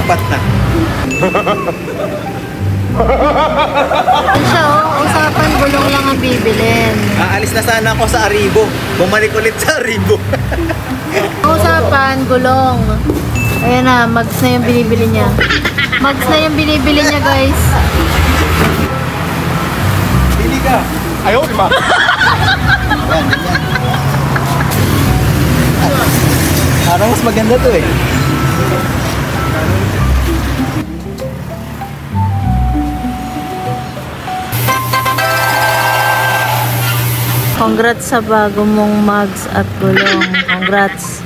sapat na. Siya, usapan gulong lang ang bibilin. Aalis na sana ako sa Aribo. Bumalik ulit sa Aribo. Usapan gulong. Ayan na, mags na yung binibili niya. Mags na yung binibili niya, guys. Pili ka. Ayaw, di ba? Yan, ganyan. Parang mas maganda to eh. Congrats sa bago mong mags at gulong. Congrats.